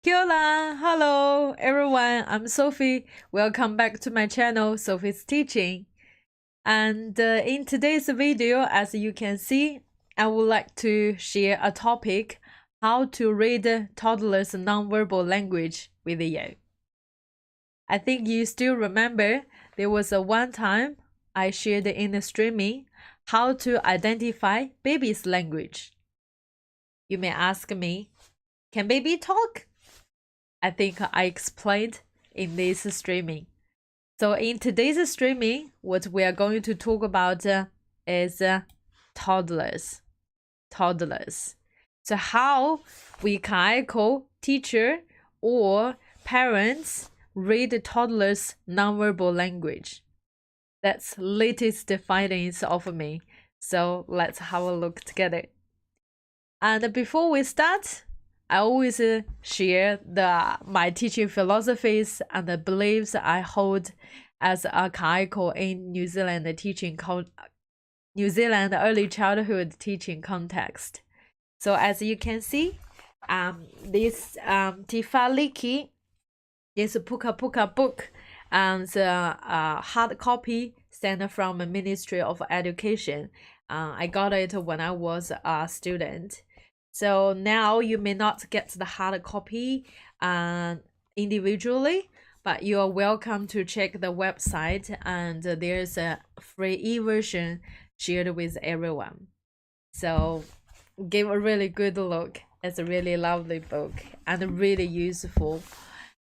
Kia ora! Hello everyone, I'm Sophie. Welcome back to my channel, Sophie's Teaching. And in today's video, as you can see, I would like to share a topic, how to read toddlers' nonverbal language with you. I think you still remember there was a one time I shared in the streaming how to identify baby's language. You may ask me, can baby talk? I think I explained in this streaming. So in today's streaming, what we are going to talk about is toddlers. Toddlers. So how we can call teacher or parents read toddlers' nonverbal language. That's latest findings of me. So let's have a look together. And before we start, I always share my teaching philosophies and the beliefs I hold as a kaiko in New Zealand early childhood teaching context. So as you can see, this Tifaliki, this Puka Puka book, and the hard copy sent from the Ministry of Education. I got it when I was a student. So now you may not get the hard copy individually, but you are welcome to check the website, and there's a free e-version shared with everyone. So give a really good look. It's a really lovely book and really useful.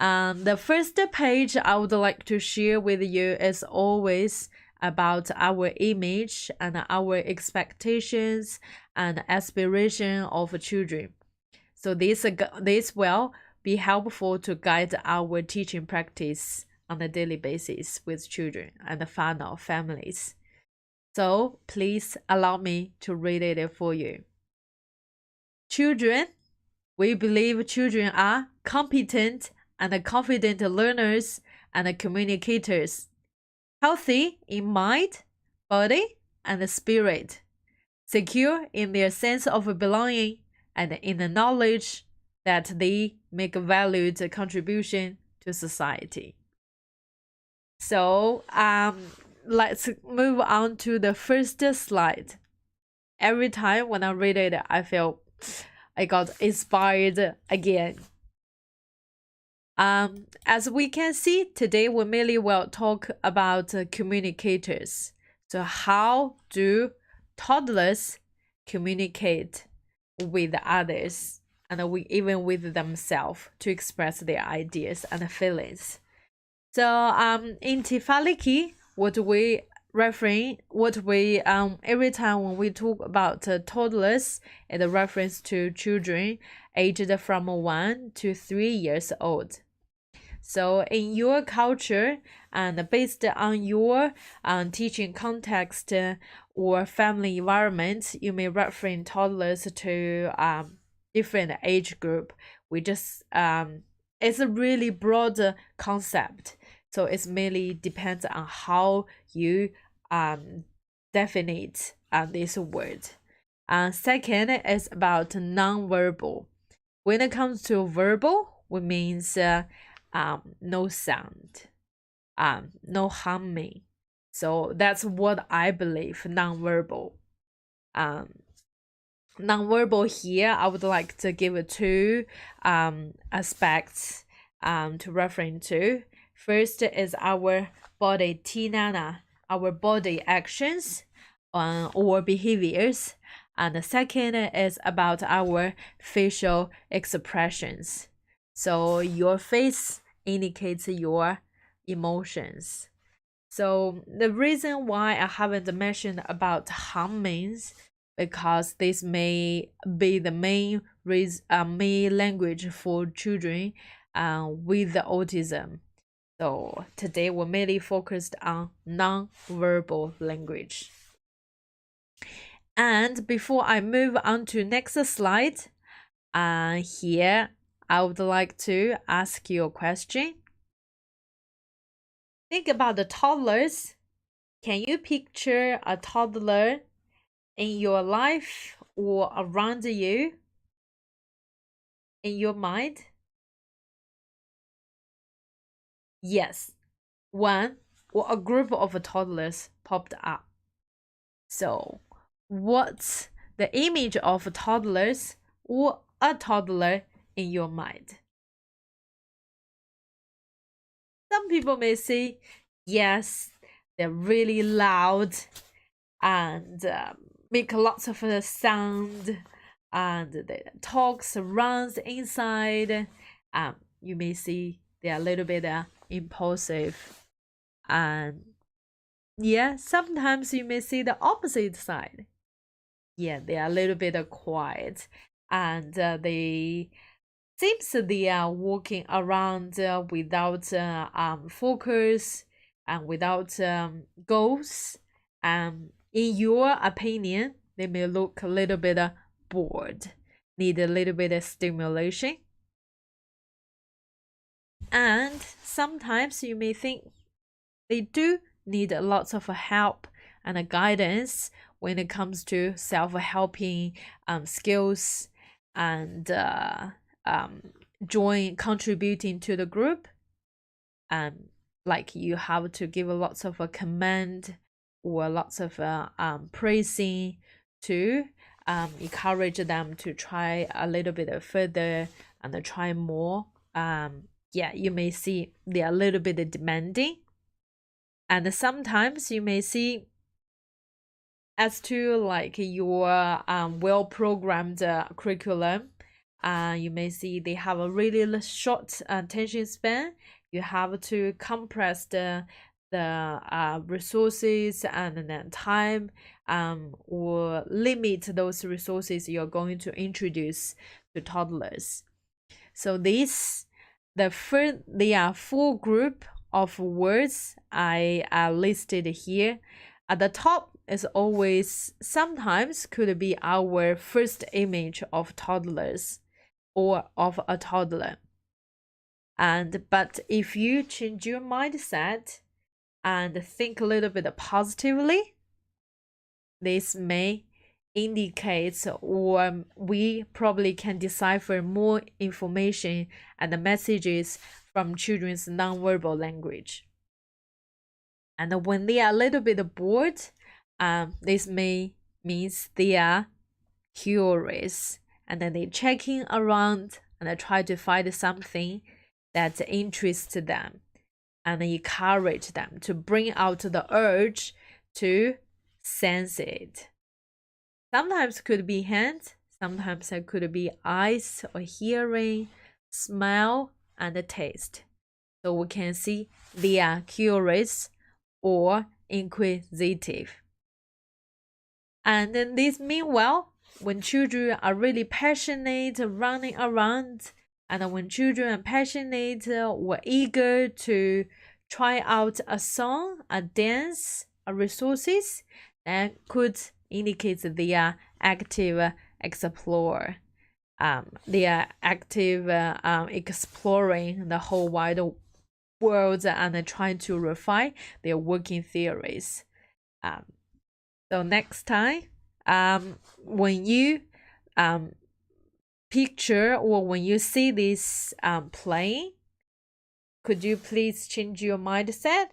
The first page I would like to share with you is always about our image and our expectations and aspiration of children. So this will be helpful to guide our teaching practice on a daily basis with children and families. So please allow me to read it for you. Children, we believe children are competent and confident learners and communicators, healthy in mind, body, and spirit, secure in their sense of belonging and in the knowledge that they make a valued contribution to society. So let's move on to the first slide. Every time when I read it, I feel I got inspired again. As we can see, today we mainly will talk about communicators. So how do toddlers communicate with others and even with themselves to express their ideas and feelings? So in Tifaliki, every time when we talk about toddlers, it reference to children aged from 1 to 3 years old. So in your culture and based on your teaching context or family environment, you may reference toddlers to different age group. We just it's a really broad concept. So it mainly depends on how you definite this word. Second is about non-verbal. When it comes to verbal, it means no sound, no humming. So that's what I believe non-verbal. Non-verbal here, I would like to give two aspects to reference to. First is our body tinana, our body actions or behaviors. And the second is about our facial expressions. So your face indicates your emotions. So the reason why I haven't mentioned about hummings, because this may be the main language for children with autism. So today we're mainly focused on non-verbal language. And before I move on to next slide, here I would like to ask you a question. Think about the toddlers. Can you picture a toddler in your life or around you in your mind? Yes, one or a group of toddlers popped up. So, what's the image of toddlers or a toddler in your mind? Some people may say, yes, they're really loud and make lots of sound, and they talk, runs inside. You may see they're a little bit impulsive, and yeah, sometimes you may see the opposite side. Yeah, they are a little bit quiet, and they seems they are walking around without focus and without goals. In your opinion, they may look a little bit bored, need a little bit of stimulation. And sometimes you may think they do need lots of help and guidance when it comes to self-helping skills and contributing to the group. Like you have to give lots of command or lots of praising to encourage them to try a little bit further and try more. Yeah, you may see they're a little bit demanding. And sometimes you may see as to like your well-programmed curriculum, you may see they have a really short attention span. You have to compress the resources and then time, or limit those resources you're going to introduce to toddlers. So they are four group of words I listed here. At the top is always sometimes could be our first image of toddlers or of a toddler. But if you change your mindset and think a little bit positively, this may indicate, or we probably can decipher more information and messages from children's nonverbal language. And when they are a little bit bored, this may means they are curious, and then they checking around and they try to find something that interests them, and encourage them to bring out the urge to sense it. Sometimes could be hands, sometimes it could be eyes or hearing, smell, and taste. So we can see they are curious or inquisitive. And then this meanwhile, when children are really passionate running around, and when children are passionate or eager to try out a song, a dance, a resources, that could indicate they are active explorer. They are active exploring the whole wide world and trying to refine their working theories. So next time, when you picture or when you see this playing, could you please change your mindset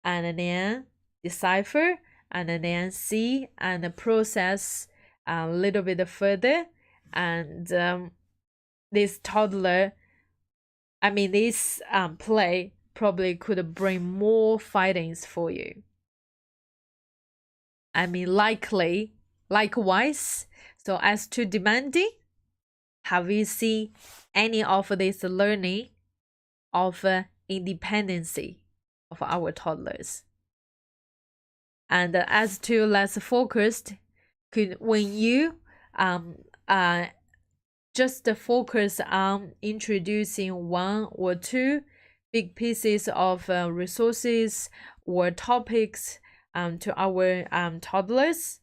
and then decipher and then see and process a little bit further? And this toddler, this play probably could bring more findings for you. Likewise, so as to demanding, have you seen any of this learning of independency of our toddlers? And as to less focused, when you just focus on introducing one or two big pieces of resources or topics to our toddlers,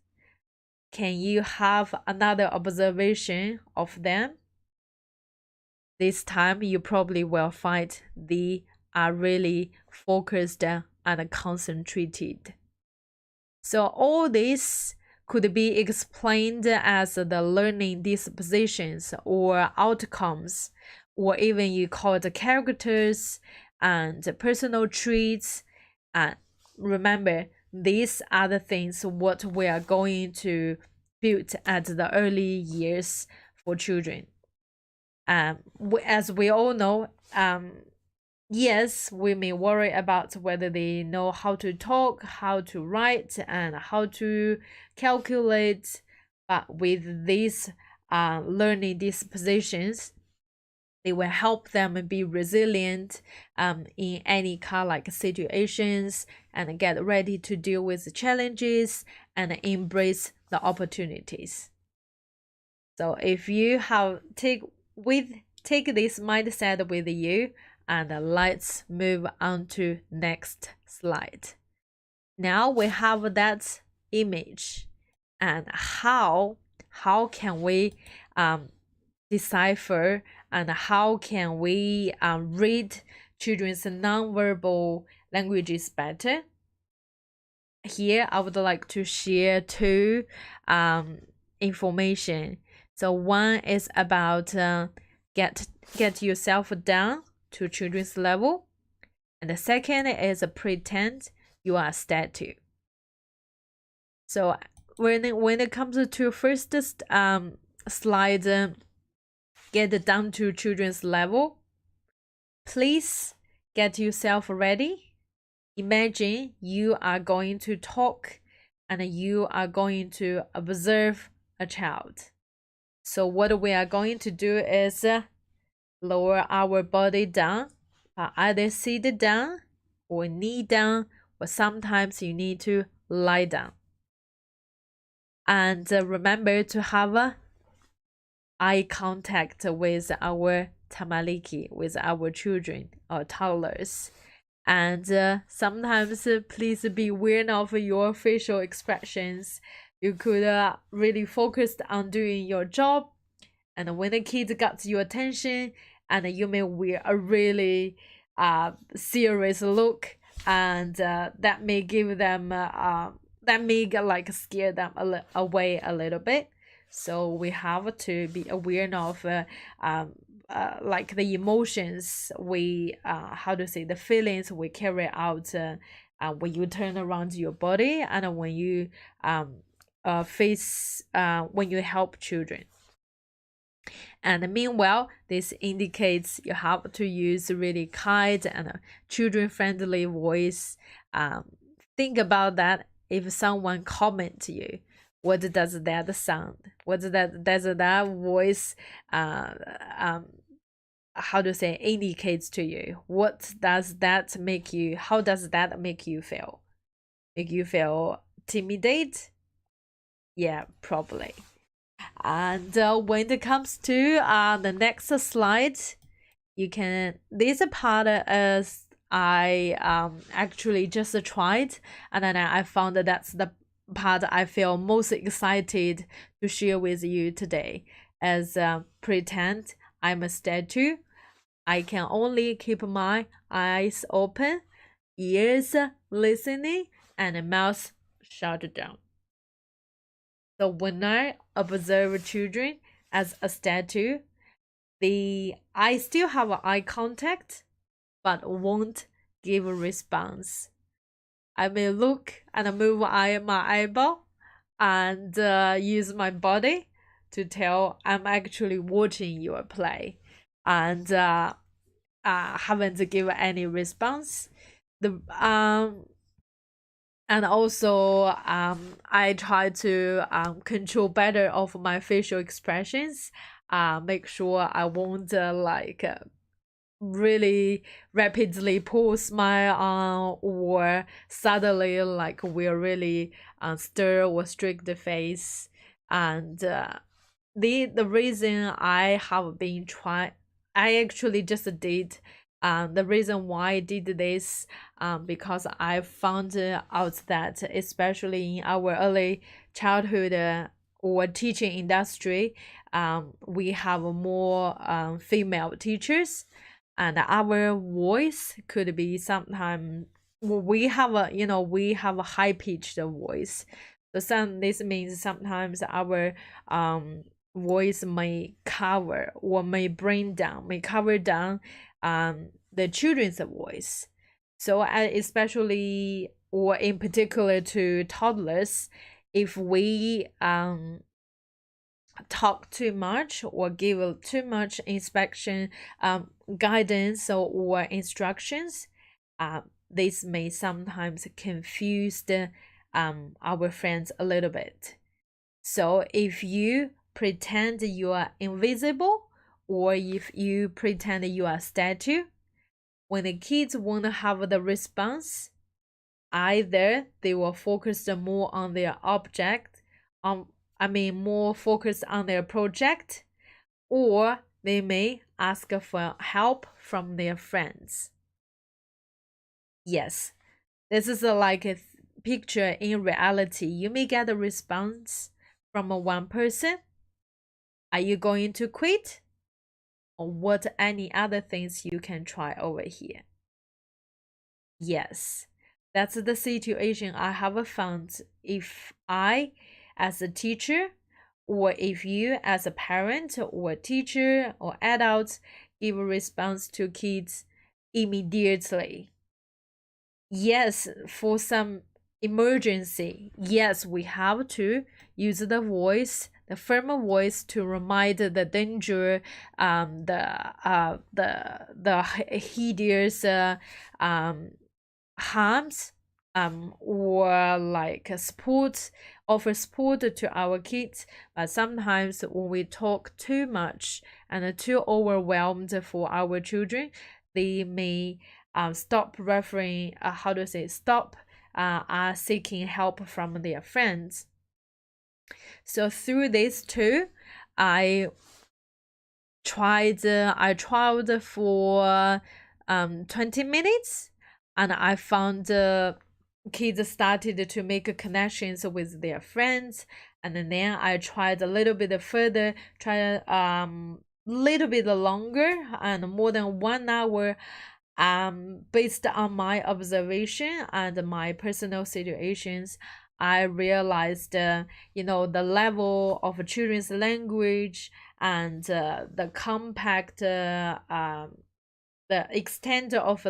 can you have another observation of them? This time you probably will find they are really focused and concentrated. So all this could be explained as the learning dispositions or outcomes, or even you call it characters and personal traits. And remember, these are the things what we are going to build at the early years for children. As we all know, yes, we may worry about whether they know how to talk, how to write, and how to calculate. But with these learning dispositions, they will help them be resilient in any kind situations, and get ready to deal with the challenges and embrace the opportunities. So if you have take this mindset with you, and let's move on to next slide. Now we have that image, and how can we decipher, and how can we read children's nonverbal languages better? Here I would like to share two information. So one is about get yourself down to children's level, and the second is pretend you are a statue. So when it comes to first slide, get down to children's level, please get yourself ready. Imagine you are going to talk and you are going to observe a child. So what we are going to do is lower our body down, either sit down or knee down, or sometimes you need to lie down. And remember to have eye contact with our tamaliki, with our children or toddlers. And sometimes please be aware of your facial expressions. You could really focus on doing your job, and when the kid got your attention, and you may wear a really serious look, and that may give them that may scare them away a little bit. So we have to be aware of the emotions we the feelings we carry out when you turn around your body, and when you when you help children. And meanwhile, this indicates you have to use really kind and children-friendly voice. Think about that. If someone comments to you, what does that sound? What does that voice indicates to you? What does that make you? How does that make you feel? Make you feel timid? Yeah, probably. And when it comes to the next slide, you can, this part is I actually just tried, and then I found that that's the part I feel most excited to share with you today. As pretend I'm a statue. I can only keep my eyes open, ears listening, and mouth shut down. So when I observe children as a statue, I still have eye contact, but won't give a response. I may look and move my eyeball, and use my body to tell I'm actually watching your play, and haven't given any response. And also I try to control better of my facial expressions, make sure I won't really rapidly pull smile or suddenly will really stir or streak the face. And the reason I have been trying, I actually just did the reason why I did this, because I found out that especially in our early childhood or teaching industry, we have more female teachers, and our voice could be sometimes we have a high pitched voice. So this means sometimes our voice may cover down the the children's voice. So especially or in particular to toddlers, if we talk too much or give too much inspection guidance or instructions, this may sometimes confuse our friends a little bit. So if you pretend you are invisible, or if you pretend you are a statue, when the kids won't have the response, either they will focus more on their object, more focused on their project, or they may ask for help from their friends. Yes, this is like a picture in reality. You may get a response from one person. Are you going to quit? Or what any other things you can try over here? Yes, that's the situation I have found. If I, as a teacher, or if you as a parent or teacher or adult, give a response to kids immediately. Yes, for some emergency, yes, we have to use the voice, the firm voice, to remind the danger, the hideous harms, or like offer support to our kids. But sometimes when we talk too much and too overwhelmed for our children, they may stop seeking help from their friends. So through these two, I tried for 20 minutes, and I found kids started to make connections with their friends. And then I tried a little bit further, little bit longer, and more than 1 hour, based on my observation and my personal situations. I realized, the level of children's language and the compact, the extent of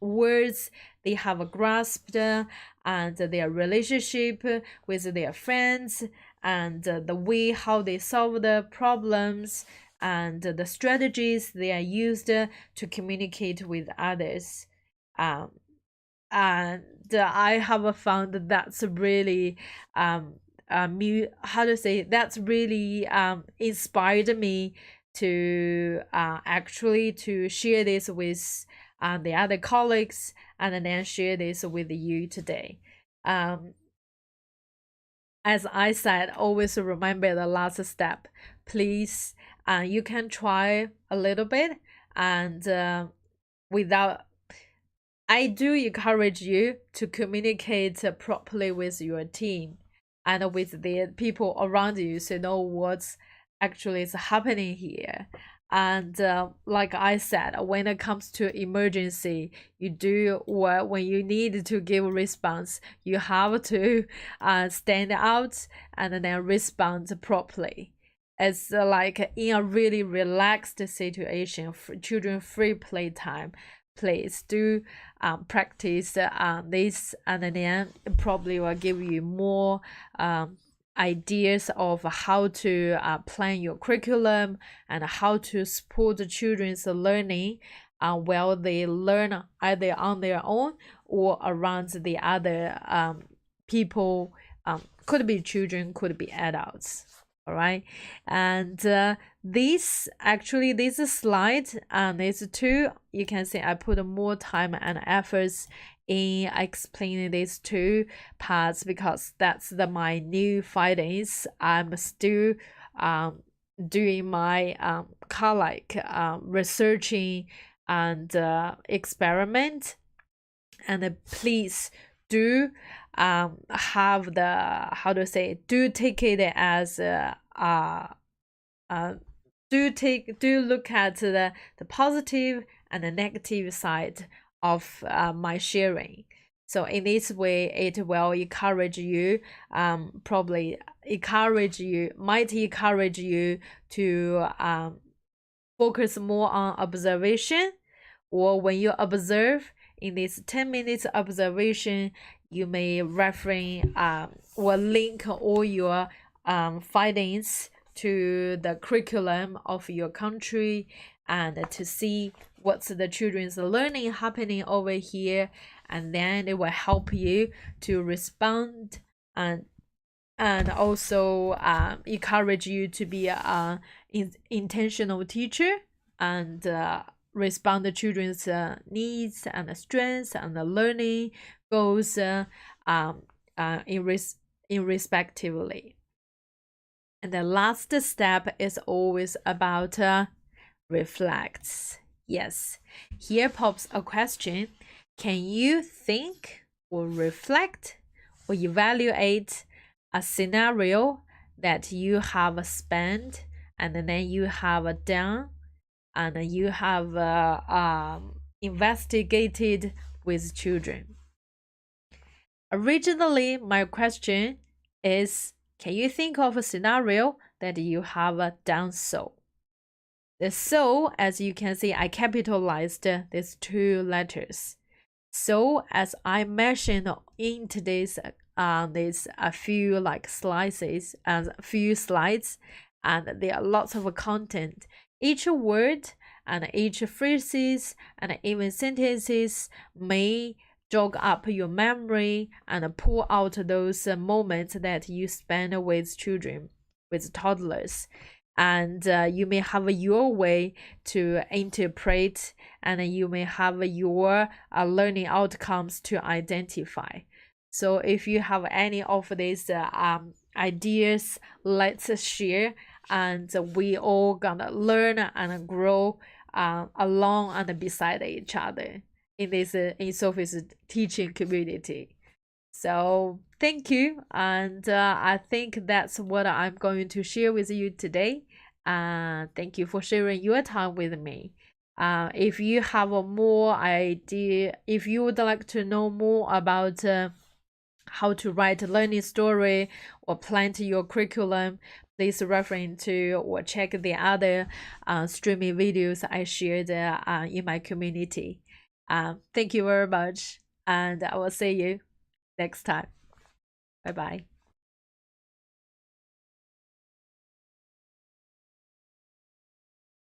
words they have grasped, and their relationship with their friends, and the way how they solve the problems, and the strategies they are used to communicate with others. And I have found that's really that's really inspired me to actually to share this with the other colleagues, and then share this with you today. As I said, always remember the last step. Please, you can try a little bit, and I do encourage you to communicate properly with your team and with the people around you, so know what's actually is happening here. And like I said, when it comes to emergency, or when you need to give a response, you have to stand out and then respond properly. It's like in a really relaxed situation, for children free playtime. Please do practice this, and then it probably will give you more ideas of how to plan your curriculum and how to support the children's learning while they learn either on their own or around the other people. Could be children, could be adults. All right, and this slide and these two, you can see I put more time and efforts in explaining these two parts, because that's my new findings. I'm still doing my researching and experiment, and please do have the do take it as do look at the positive and the negative side of my sharing. So in this way, it will encourage you, might encourage you to focus more on observation, or when you observe in this 10 minutes observation, you may reference or link all your findings to the curriculum of your country and to see what's the children's learning happening over here, and then it will help you to respond and also encourage you to be an intentional teacher and respond to children's needs and strengths and learning goals in respectively. And the last step is always about reflects. Yes, here pops a question. Can you think or reflect or evaluate a scenario that you have spent and then you have done and you have investigated with children? Originally, my question is, can you think of a scenario that you have done so? The so, as you can see, I capitalized these two letters. So, as I mentioned in today's there's a few like slices and a few slides, and there are lots of content. Each word and each phrases and even sentences may jog up your memory and pull out those moments that you spend with children, with toddlers. And you may have your way to interpret, and you may have your learning outcomes to identify. So if you have any of these ideas, let's share, and we all gonna learn and grow along and beside each other in this in Sophie's teaching community. So thank you, and I think that's what I'm going to share with you today. Thank you for sharing your time with me. If you have a more idea, if you would like to know more about how to write a learning story or plan to your curriculum, please refer to or check the other streaming videos I shared in my community. Thank you very much, and I will see you next time. Bye bye.